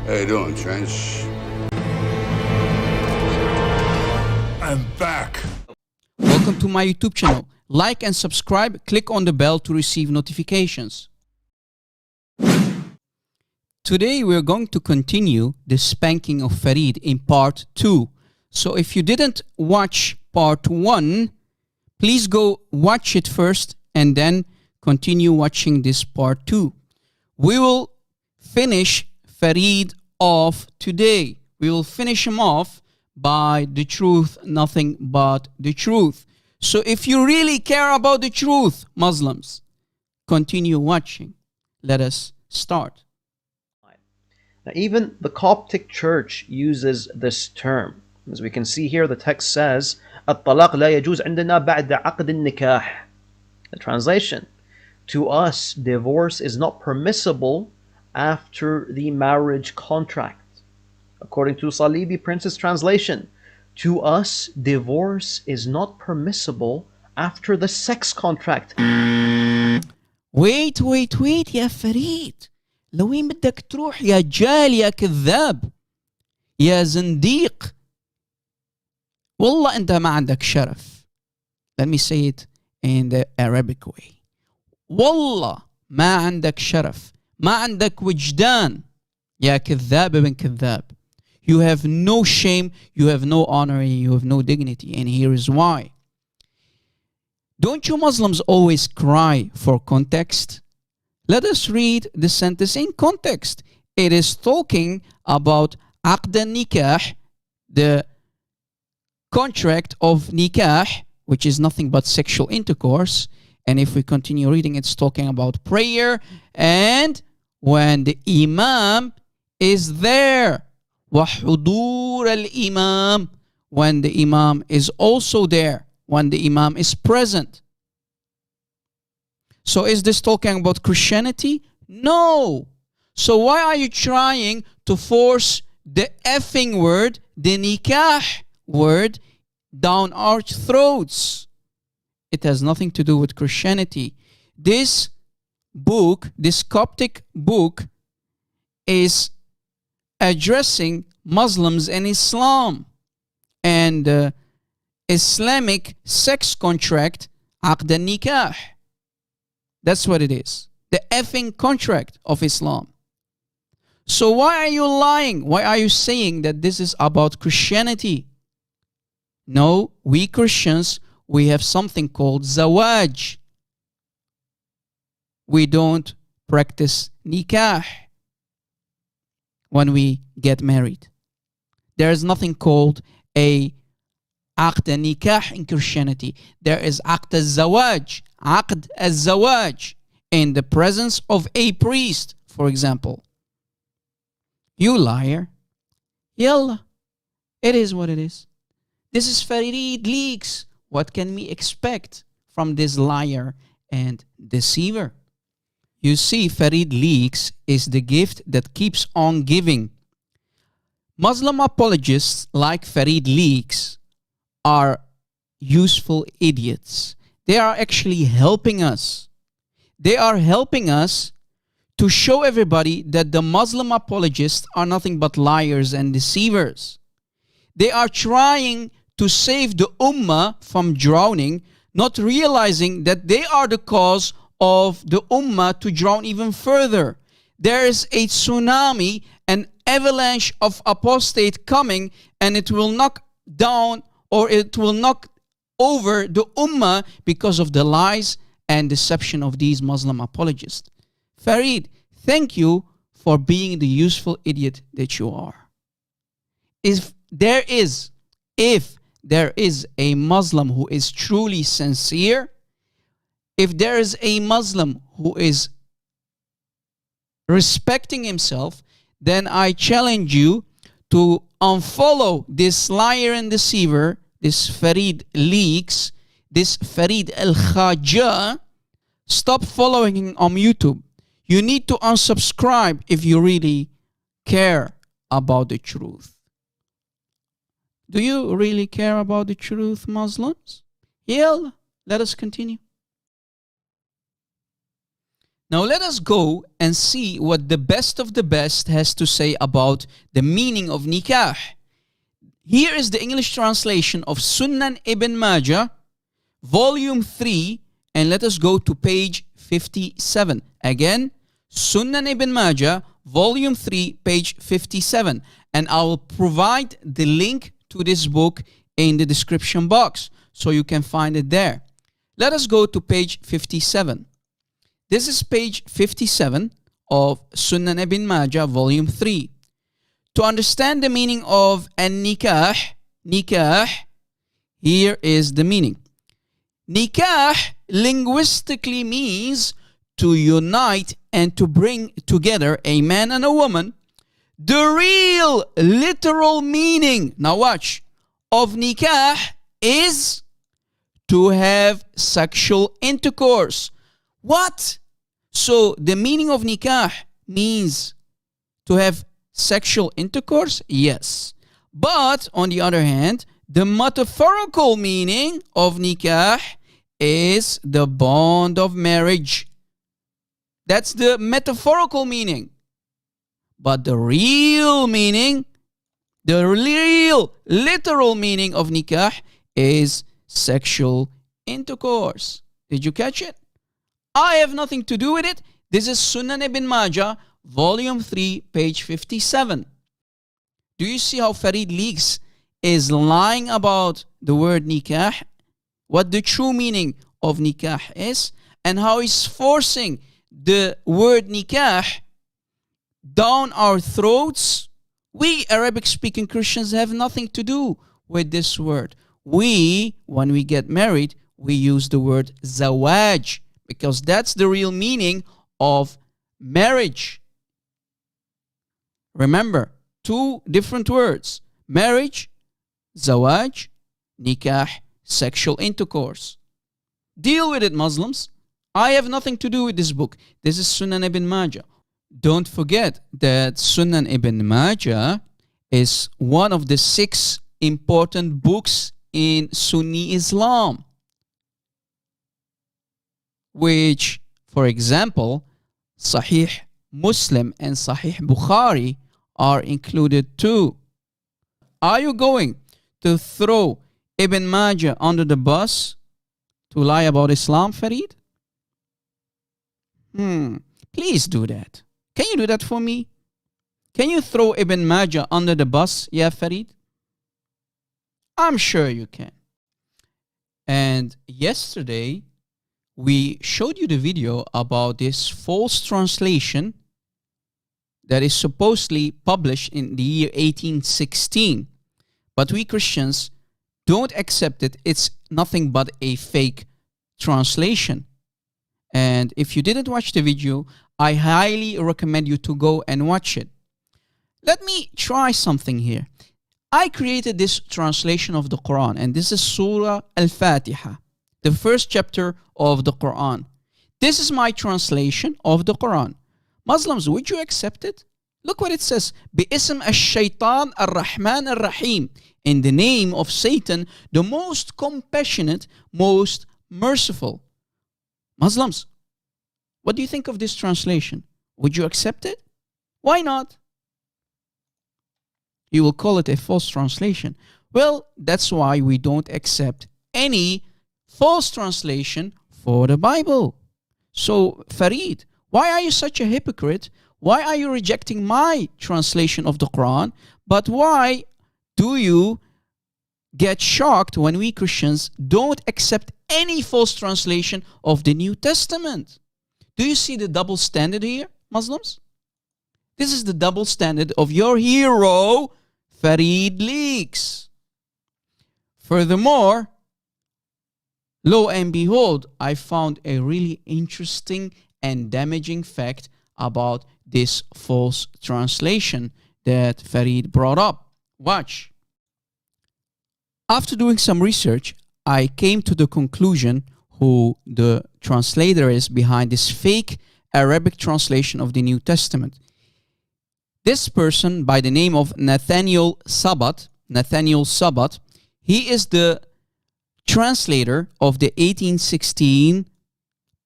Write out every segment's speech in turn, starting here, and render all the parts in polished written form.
How you doing, Trench? I'm back. Welcome to my YouTube channel. Like and subscribe. Click on the bell to receive notifications. Today we're going to continue the spanking of Farid in part 2. So if you didn't watch part 1, please go watch it first and then continue watching this part 2. We will finish Farid off today. We will finish him off by the truth, nothing but the truth. So if you really care about the truth, Muslims, continue watching. Let us start. Now, even the Coptic Church uses this term. As we can see here, the text says, الطلاق لا يجوز عندنا بعد عقد النكاح. The translation, to us, divorce is not permissible after the marriage contract. According to Salibi Prince's translation, to us, divorce is not permissible after the sex contract. Wait يا فريد. لوين بدك تروح يا جال يا كذاب يا زنديق. والله أنت ما عندك شرف. Let me say it in the Arabic way. والله ما عندك شرف. ما عندك وجدان يا كذاب ابن كذاب. You have no shame, you have no honor, and you have no dignity. And here is why. Don't you Muslims always cry for context? Let us read the sentence in context. It is talking about عقد النكاح, the contract of nikah, which is nothing but sexual intercourse. And if we continue reading, it's talking about prayer. And when the imam is there, وحضور الإمام, when the imam is also there, when the imam is present. So is this talking about Christianity? No. So why are you trying to force the effing word, the nikah word, down our throats? It has nothing to do with Christianity. This book, this Coptic book, is addressing Muslims and Islam and Islamic sex contract, عقد النكاح. That's what it is. The effing contract of Islam. So why are you lying? Why are you saying that this is about Christianity? No, we Christians, we have something called zawaj. We don't practice nikah when we get married. There is nothing called a عقد nikah in Christianity. There is عقد الزواج, عقد الزواج, in the presence of a priest, for example. You liar. Yalla. It is what it is. This is Farid Leaks. What can we expect from this liar and deceiver? You see, Farid Leaks is the gift that keeps on giving. Muslim apologists like Farid Leaks are useful idiots. They are actually helping us. They are helping us to show everybody that the Muslim apologists are nothing but liars and deceivers. They are trying to save the ummah from drowning, not realizing that they are the cause of the ummah to drown even further. There is a tsunami, an avalanche of apostate coming, and it will knock down or it will knock over the ummah because of the lies and deception of these Muslim apologists. Farid, thank you for being the useful idiot that you are. If there is a Muslim who is truly sincere, if there is a Muslim who is respecting himself, then I challenge you to unfollow this liar and deceiver, this Farid Leaks, this Farid Al-Khaja. Stop following him on YouTube. You need to unsubscribe if you really care about the truth. Do you really care about the truth, Muslims? Yeah, let us continue. Now let us go and see what the best of the best has to say about the meaning of nikah. Here is the English translation of Sunan Ibn Majah, volume 3, and let us go to page 57. Again, Sunan Ibn Majah, volume 3, page 57. And I will provide the link to this book in the description box, so you can find it there. Let us go to page 57. This is page 57 of Sunan Ibn Majah, volume 3. To understand the meaning of an-nikah, here is the meaning. Nikah linguistically means to unite and to bring together a man and a woman. The real literal meaning, now watch, of nikah is to have sexual intercourse. What? So the meaning of nikah means to have sexual intercourse? Yes. But on the other hand, the metaphorical meaning of nikah is the bond of marriage. That's the metaphorical meaning. But the real meaning, the real literal meaning of nikah is sexual intercourse. Did you catch it? I have nothing to do with it. This is Sunan Ibn Majah, volume 3, page 57. Do you see how Farid Leaks is lying about the word nikah, what the true meaning of nikah is, and how he's forcing the word nikah down our throats? We Arabic-speaking Christians have nothing to do with this word. We, when we get married, we use the word zawaj, because that's the real meaning of marriage. Remember, two different words. Marriage, zawaj, nikah, sexual intercourse. Deal with it, Muslims. I have nothing to do with this book. This is Sunan Ibn Majah. Don't forget that Sunan Ibn Majah is one of the 6 important books in Sunni Islam, which, for example, Sahih Muslim and Sahih Bukhari are included too. Are you going to throw Ibn Majah under the bus to lie about Islam, Farid? Please do that. Can you do that for me? Can you throw Ibn Majah under the bus, yeah, Farid? I'm sure you can. And yesterday, we showed you the video about this false translation that is supposedly published in the year 1816. But we Christians don't accept it. It's nothing but a fake translation. And if you didn't watch the video, I highly recommend you to go and watch it. Let me try something here. I created this translation of the Quran, and this is Surah Al-Fatiha, the first chapter of the Quran. This is my translation of the Quran. Muslims, would you accept it? Look what it says. بِإِسْمِ الشَّيْطَانِ الرَّحْمَنِ الرَّحِيمِ. In the name of Satan, the most compassionate, most merciful. Muslims, what do you think of this translation? Would you accept it? Why not? You will call it a false translation. Well, that's why we don't accept any false translation for the Bible. So, Farid, why are you such a hypocrite? Why are you rejecting my translation of the Quran? But why do you get shocked when we Christians don't accept any false translation of the New Testament? Do you see the double standard here, Muslims? This is the double standard of your hero, Farid Leaks. Furthermore, lo and behold, I found a really interesting and damaging fact about this false translation that Farid brought up. Watch. After doing some research, I came to the conclusion who the translator is behind this fake Arabic translation of the New Testament. This person by the name of Nathaniel Sabat, he is the translator of the 1816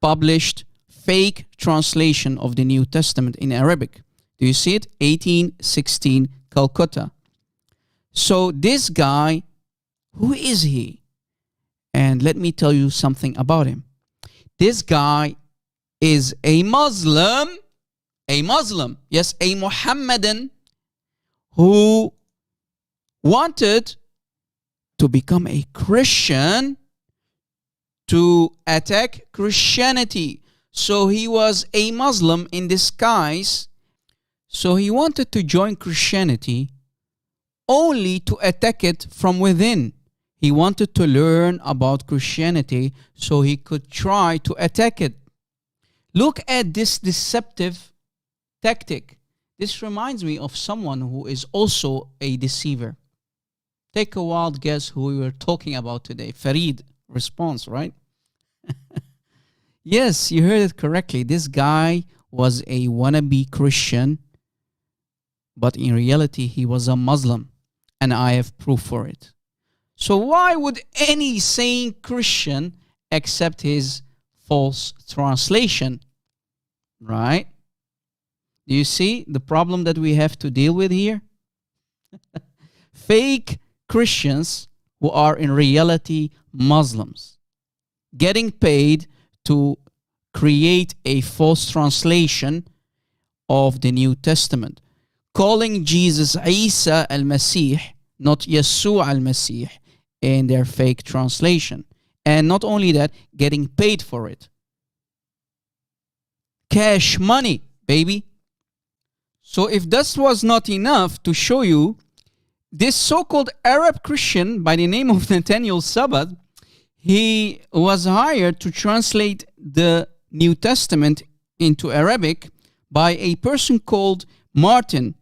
published fake translation of the New Testament in Arabic. Do you see it? 1816 Calcutta. So this guy, who is he? And let me tell you something about him. This guy is a Muslim, yes, a Muhammadan who wanted to become a Christian to attack Christianity. So he was a Muslim in disguise. So he wanted to join Christianity only to attack it from within. He wanted to learn about Christianity so he could try to attack it. Look at this deceptive tactic. This reminds me of someone who is also a deceiver. Take a wild guess who we were talking about today. Farid response, right? Yes, you heard it correctly. This guy was a wannabe Christian, but in reality he was a Muslim, and I have proof for it. So why would any sane Christian accept his false translation? Right? Do you see the problem that we have to deal with here? Fake Christians who are in reality Muslims getting paid to create a false translation of the New Testament, calling Jesus Isa al-Masih, not Yeshua al-Masih, in their fake translation. And not only that, getting paid for it. Cash money, baby. So if this was not enough to show you, this so-called Arab Christian by the name of Nathaniel Sabbath, he was hired to translate the New Testament into Arabic by a person called Martin.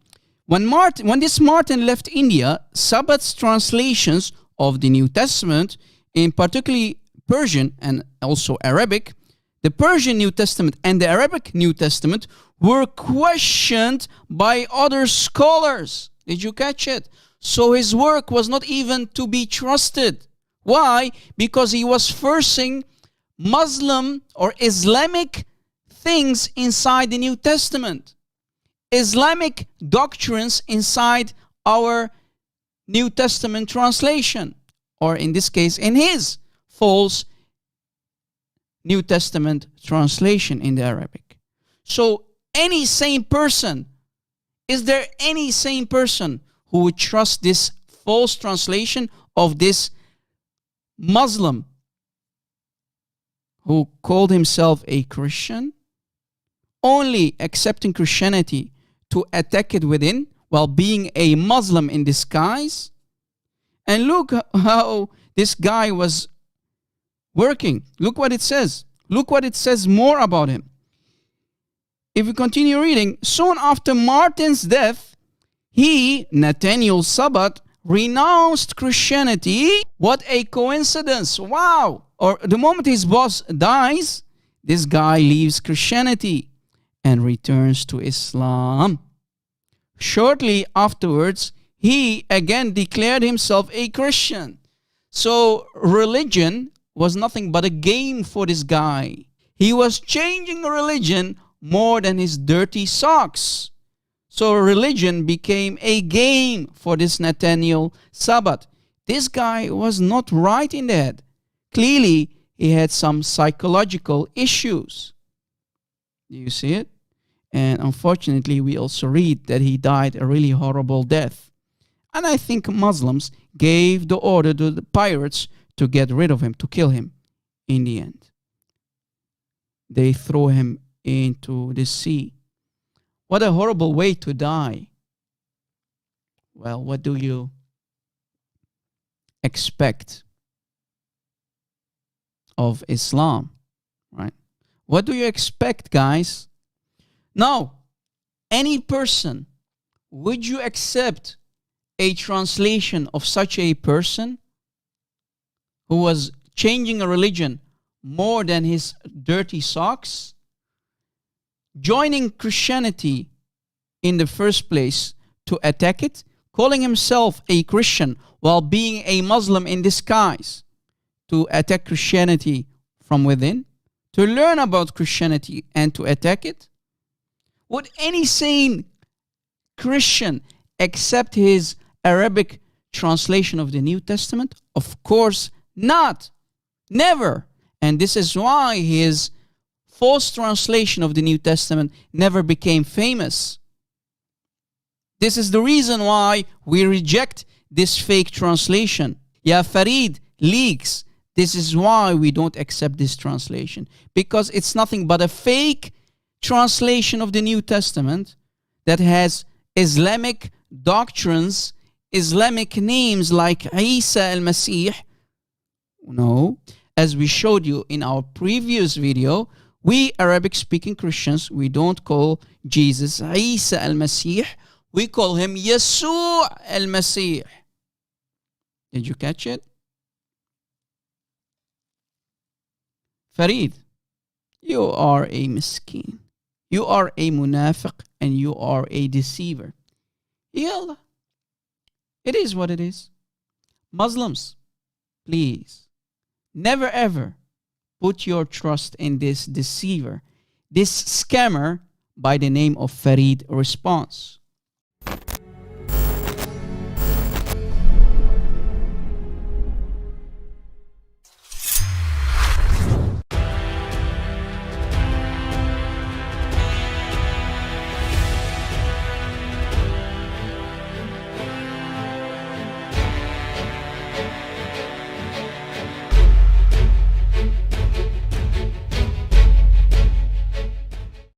When this Martin left India, Sabbath's translations of the New Testament, in particularly Persian and also Arabic, the Persian New Testament and the Arabic New Testament were questioned by other scholars. Did you catch it? So his work was not even to be trusted. Why? Because he was forcing Muslim or Islamic things inside the New Testament. Islamic doctrines inside our New Testament translation, or in this case, in his false New Testament translation in the Arabic. So any sane person, is there any sane person who would trust this false translation of this Muslim who called himself a Christian, only accepting Christianity to attack it within while being a Muslim in disguise? And look how this guy was working. Look what it says. Look what it says more about him. If we continue reading, soon after Martin's death, he, Nathaniel Sabbath, renounced Christianity. What a coincidence. Wow. Or the moment his boss dies, this guy leaves Christianity and returns to Islam. Shortly afterwards, he again declared himself a Christian. So religion was nothing but a game for this guy. He was changing religion more than his dirty socks. So religion became a game for this Nathaniel Sabbath. This guy was not right in the head. Clearly, he had some psychological issues. Do you see it? And unfortunately, we also read that he died a really horrible death. And I think Muslims gave the order to the pirates to get rid of him, to kill him in the end. They throw him into the sea. What a horrible way to die. Well, what do you expect of Islam, right? What do you expect, guys? Now, any person, would you accept a translation of such a person who was changing a religion more than his dirty socks? Joining Christianity in the first place to attack it, calling himself a Christian while being a Muslim in disguise to attack Christianity from within, to learn about Christianity and to attack it? Would any sane Christian accept his Arabic translation of the New Testament? Of course not. Never. And this is why his false translation of the New Testament never became famous. This is the reason why we reject this fake translation. Ya Farid leaks. This is why we don't accept this translation. Because it's nothing but a fake translation of the New Testament that has Islamic doctrines, Islamic names like Isa al-Masih. No, as we showed you in our previous video, we Arabic-speaking Christians, we don't call Jesus Isa al-Masih. We call him Yeshua al-Masih. Did you catch it? Farid, you are a miskin. You are a munafiq and you are a deceiver. Yallah. It is what it is. Muslims, please, never ever put your trust in this deceiver, this scammer by the name of Farid Response.